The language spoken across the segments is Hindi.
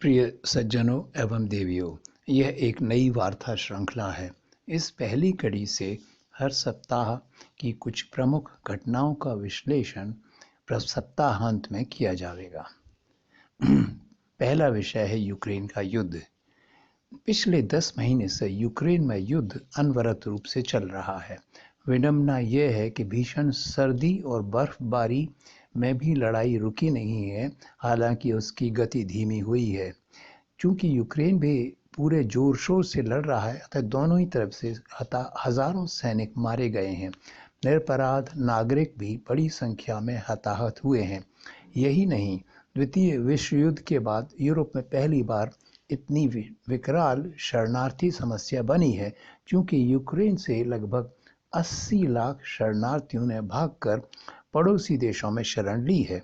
प्रिय सज्जनों एवं देवियों, यह एक नई वार्ता श्रृंखला है। इस पहली कड़ी से हर सप्ताह की कुछ प्रमुख घटनाओं का विश्लेषण सप्ताहांत में किया जाएगा। पहला विषय है यूक्रेन का युद्ध। पिछले 10 महीने से यूक्रेन में युद्ध अनवरत रूप से चल रहा है। विडंबना यह है कि भीषण सर्दी और बर्फबारी में भी लड़ाई रुकी नहीं है, हालांकि उसकी गति धीमी हुई है। चूंकि यूक्रेन भी पूरे जोर शोर से लड़ रहा है, अतः दोनों ही तरफ से हजारों सैनिक मारे गए हैं। निरपराध नागरिक भी बड़ी संख्या में हताहत हुए हैं। यही नहीं, द्वितीय विश्व युद्ध के बाद यूरोप में पहली बार इतनी विकराल शरणार्थी समस्या बनी है, क्योंकि यूक्रेन से लगभग 80 लाख शरणार्थियों ने भागकर पड़ोसी देशों में शरण ली है।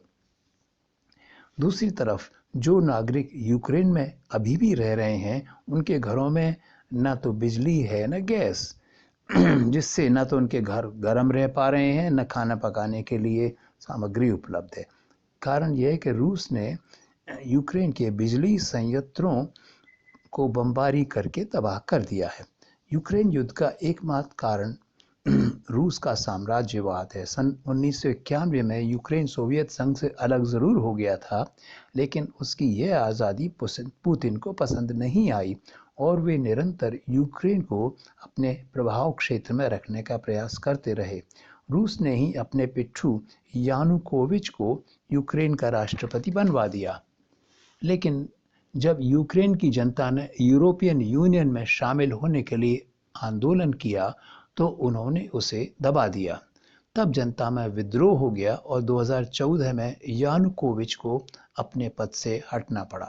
दूसरी तरफ जो नागरिक यूक्रेन में अभी भी रह रहे हैं, उनके घरों में न तो बिजली है न गैस, जिससे न तो उनके घर गर्म रह पा रहे हैं न खाना पकाने के लिए सामग्री उपलब्ध है। कारण यह है कि रूस ने यूक्रेन के बिजली संयंत्रों को बमबारी करके तबाह कर दिया है। यूक्रेन युद्ध का एकमात्र कारण रूस का साम्राज्यवाद है। सन 1991 में यूक्रेन सोवियत संघ से अलग जरूर हो गया था, लेकिन उसकी यह आज़ादी पुतिन को पसंद नहीं आई और वे निरंतर यूक्रेन को अपने प्रभाव क्षेत्र में रखने का प्रयास करते रहे। रूस ने ही अपने पिट्ठू यानुकोविच को यूक्रेन का राष्ट्रपति बनवा दिया, लेकिन जब यूक्रेन की जनता ने यूरोपियन यूनियन में शामिल होने के लिए आंदोलन किया तो उन्होंने उसे दबा दिया। तब जनता में विद्रोह हो गया और 2014 में यानुकोविच को अपने पद से हटना पड़ा।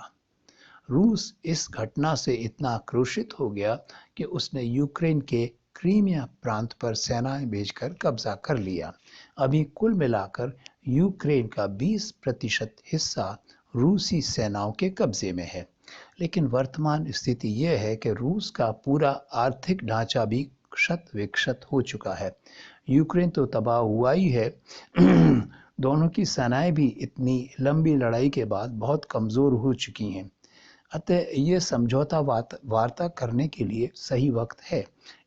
रूस इस घटना से इतना आक्रोशित हो गया कि उसने यूक्रेन के क्रीमिया प्रांत पर सेनाएं भेजकर कब्जा कर लिया। अभी कुल मिलाकर यूक्रेन का 20% हिस्सा रूसी सेनाओं के कब्जे में है। लेकिन वर्तमान स्थिति यह है कि रूस का पूरा आर्थिक ढांचा भी क्षत विक्षत हो चुका है। यूक्रेन तो तबाह हुआ ही है, दोनों की सेनाएं भी इतनी लंबी लड़ाई के बाद बहुत कमजोर हो चुकी हैं। अतः ये समझौता वार्ता करने के लिए सही वक्त है।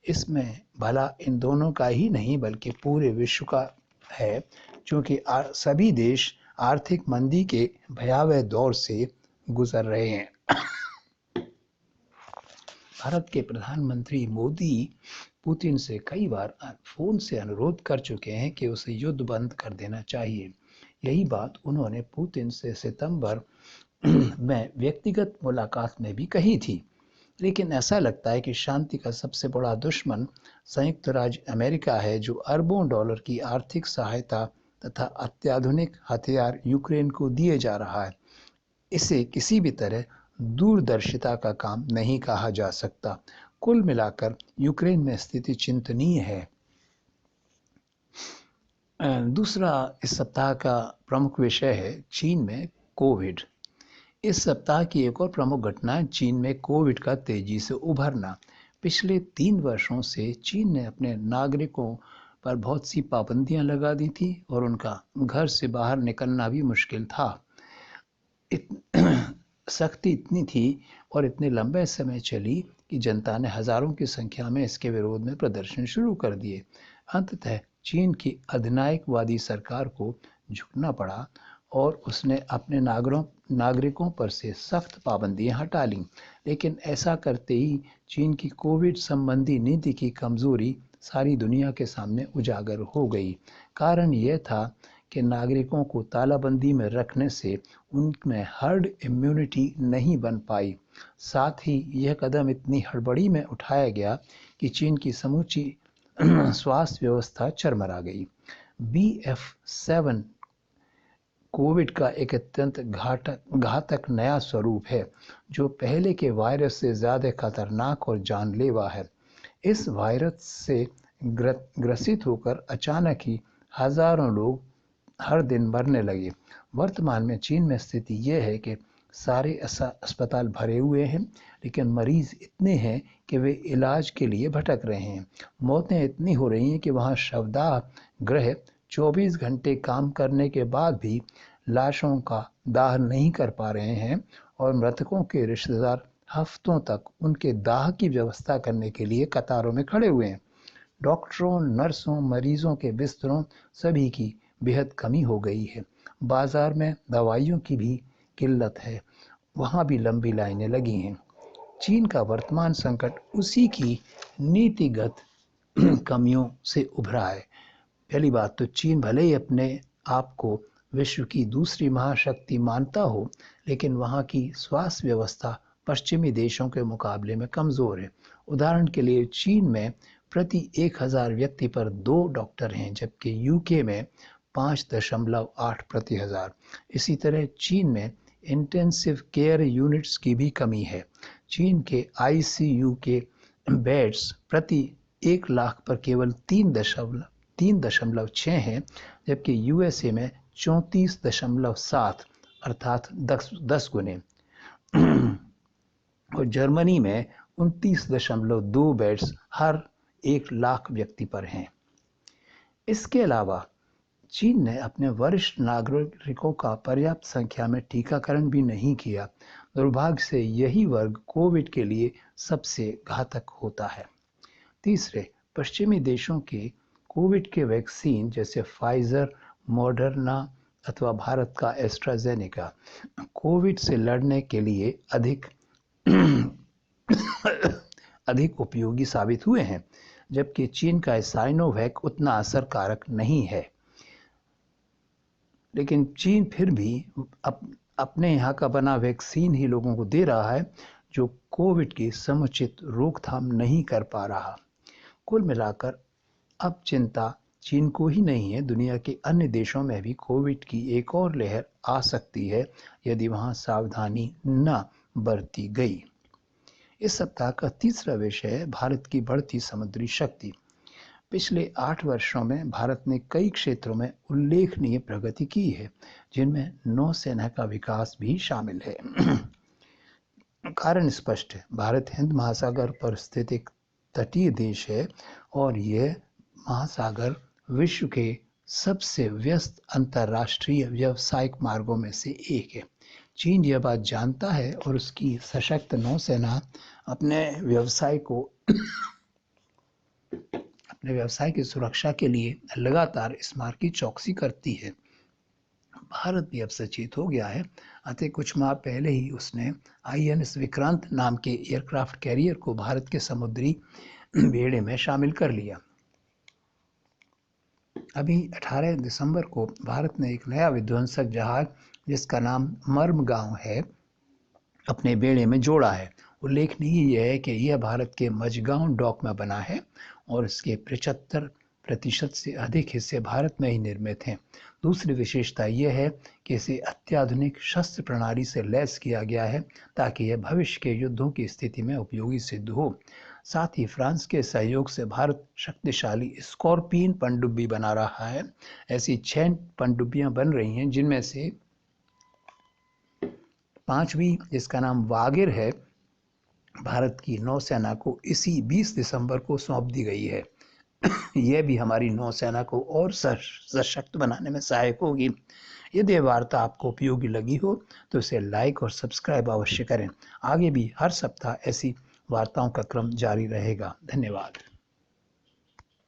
इसमें भला इन दोनों का ही नहीं बल्कि पूरे विश्व का है, क्योंकि सभी देश आर्थिक मंदी के भयावह दौर से गुजर रहे हैं। भारत के प्रधानमंत्री मोदी पुतिन से कई बार फोन से अनुरोध कर चुके हैं कि उसे युद्ध बंद कर देना चाहिए। यही बात उन्होंने पुतिन से सितंबर में व्यक्तिगत मुलाकात में भी कही थी। लेकिन ऐसा लगता है कि शांति का सबसे बड़ा दुश्मन संयुक्त राज्य अमेरिका है, जो अरबों डॉलर की आर्थिक सहायता तथा अत्याधुनिक हथियार यूक्रेन को दिए जा रहा है। इसे किसी भी तरह दूरदर्शिता का काम नहीं कहा जा सकता। कुल मिलाकर यूक्रेन में स्थिति चिंतनीय है। दूसरा इस सप्ताह का प्रमुख विषय है चीन में कोविड। इस सप्ताह की एक और प्रमुख घटना है चीन में कोविड का तेजी से उभरना। पिछले 3 वर्षों से चीन ने अपने नागरिकों पर बहुत सी पाबंदियां लगा दी थी और उनका घर से बाहर निकलना भी मुश्किल था। सख्ती इतनी थी और इतने लंबे समय चली कि जनता ने हजारों की संख्या में इसके विरोध में प्रदर्शन शुरू कर दिए। अंततः चीन की अधिनायकवादी सरकार को झुकना पड़ा और उसने अपने नागरिकों पर से सख्त पाबंदियां हटा लीं। लेकिन ऐसा करते ही चीन की कोविड संबंधी नीति की कमजोरी सारी दुनिया के सामने उजागर हो गई। कारण यह था कि नागरिकों को तालाबंदी में रखने से उनमें हर्ड इम्यूनिटी नहीं बन पाई। साथ ही यह कदम इतनी हड़बड़ी में उठाया गया कि चीन की समूची स्वास्थ्य व्यवस्था चरमरा गई। BF7 कोविड का एक अत्यंत घातक नया स्वरूप है, जो पहले के वायरस से ज़्यादा खतरनाक और जानलेवा है। इस वायरस से ग्रसित होकर अचानक ही हजारों लोग हर दिन मरने लगे। वर्तमान में चीन में स्थिति यह है कि सारे अस्पताल भरे हुए हैं, लेकिन मरीज इतने हैं कि वे इलाज के लिए भटक रहे हैं। मौतें इतनी हो रही हैं कि वहाँ शवदाह गृह 24 घंटे काम करने के बाद भी लाशों का दाह नहीं कर पा रहे हैं और मृतकों के रिश्तेदार हफ्तों तक उनके दाह की व्यवस्था करने के लिए कतारों में खड़े हुए हैं। डॉक्टरों, नर्सों, मरीजों के बिस्तरों सभी की बेहद कमी हो गई है। बाजार में दवाइयों की भी किल्लत है, वहाँ भी लंबी लाइनें लगी हैं। चीन का वर्तमान संकट उसी की नीतिगत कमियों से उभरा है। पहली बात तो चीन भले ही अपने आप को विश्व की दूसरी महाशक्ति मानता हो, लेकिन वहाँ की स्वास्थ्य व्यवस्था पश्चिमी देशों के मुकाबले में कमज़ोर है। उदाहरण के लिए चीन में प्रति 1000 व्यक्ति पर 2 डॉक्टर हैं, जबकि यूके में 5.8 प्रति हजार। इसी तरह चीन में इंटेंसिव केयर यूनिट्स की भी कमी है। चीन के आईसीयू के बेड्स प्रति 1 लाख पर केवल 3.6 हैं, जबकि यूएसए में 34.7 अर्थात 10 गुने और जर्मनी में 29.2 बेड्स हर 1 लाख व्यक्ति पर हैं। इसके अलावा चीन ने अपने वरिष्ठ नागरिकों का पर्याप्त संख्या में टीकाकरण भी नहीं किया। दुर्भाग्य से यही वर्ग कोविड के लिए सबसे घातक होता है। तीसरे, पश्चिमी देशों के कोविड के वैक्सीन जैसे फाइजर, मॉडर्ना अथवा भारत का एस्ट्राजेनेका कोविड से लड़ने के लिए अधिक उपयोगी साबित हुए हैं, जबकि चीन का साइनोवैक उतना असरकारक नहीं है। लेकिन चीन फिर भी अपने यहाँ का बना वैक्सीन ही लोगों को दे रहा है, जो कोविड की समुचित रोकथाम नहीं कर पा रहा। कुल मिलाकर अब चिंता चीन को ही नहीं है, दुनिया के अन्य देशों में भी कोविड की एक और लहर आ सकती है यदि वहाँ सावधानी न बरती गई। इस सप्ताह का तीसरा विषय है भारत की बढ़ती समुद्री शक्ति। पिछले 8 वर्षों में भारत ने कई क्षेत्रों में उल्लेखनीय प्रगति की है, जिनमें नौसेना का विकास भी शामिल है। कारण स्पष्ट है, भारत हिंद महासागर पर स्थित एक तटीय देश है और यह महासागर विश्व के सबसे व्यस्त अंतर्राष्ट्रीय व्यावसायिक मार्गों में से एक है। चीन यह बात जानता है और उसकी सशक्त नौसेना अपने व्यवसाय की सुरक्षा के लिए लगातार इस मार्ग की चौकसी करती है। भारत भी अब सचेत हो गया है, अतः कुछ माह पहले ही उसने INS विक्रांत नाम के एयरक्राफ्ट कैरियर को भारत के समुद्री बेड़े में शामिल कर लिया। अभी 18 दिसंबर को भारत ने एक नया विध्वंसक जहाज जिसका नाम मर्मगांव है अपने बेड़े में जोड़ा है। उल्लेखनीय यह है कि यह भारत के मझगांव डॉक में बना है और इसके 75% से अधिक हिस्से भारत में ही निर्मित हैं। दूसरी विशेषता यह है कि इसे अत्याधुनिक शस्त्र प्रणाली से लैस किया गया है ताकि यह भविष्य के युद्धों की स्थिति में उपयोगी सिद्ध हो। साथ ही फ्रांस के सहयोग से भारत शक्तिशाली स्कॉर्पियन पनडुब्बी बना रहा है। ऐसी 6 पनडुब्बियां बन रही हैं, जिनमें से 5वीं, जिसका नाम वागिर है, भारत की नौसेना को इसी 20 दिसंबर को सौंप दी गई है। यह भी हमारी नौसेना को और सशक्त बनाने में सहायक होगी। यदि वार्ता आपको उपयोगी लगी हो तो इसे लाइक और सब्सक्राइब अवश्य करें। आगे भी हर सप्ताह ऐसी वार्ताओं का क्रम जारी रहेगा। धन्यवाद।